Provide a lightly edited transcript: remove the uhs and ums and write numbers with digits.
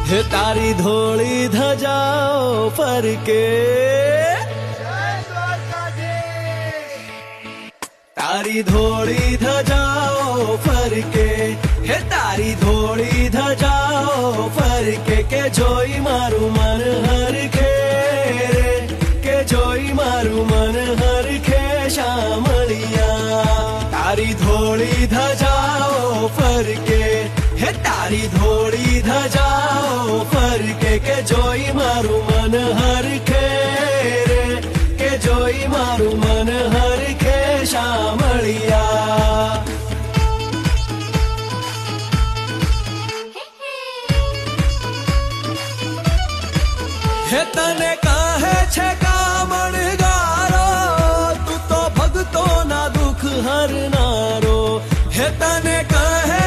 હે તારી ધોળી ધજાઓ ફરકે, તારી ધોળી ધજાઓ ફરકે, હે તારી ધોળી ધજાઓ ફરકે, કે જોઈ મારું મન હરખે રે, કે જોઈ મારું મન હરખે શામળિયા. તારી ધોળી ધજાઓ ફરકે, હે તારી ધોળી ધજાઓ ફરકે, કે જોઈ મારું મન હરખે રે, કે જોઈ મારું મન હરખે શામળિયા. હે તને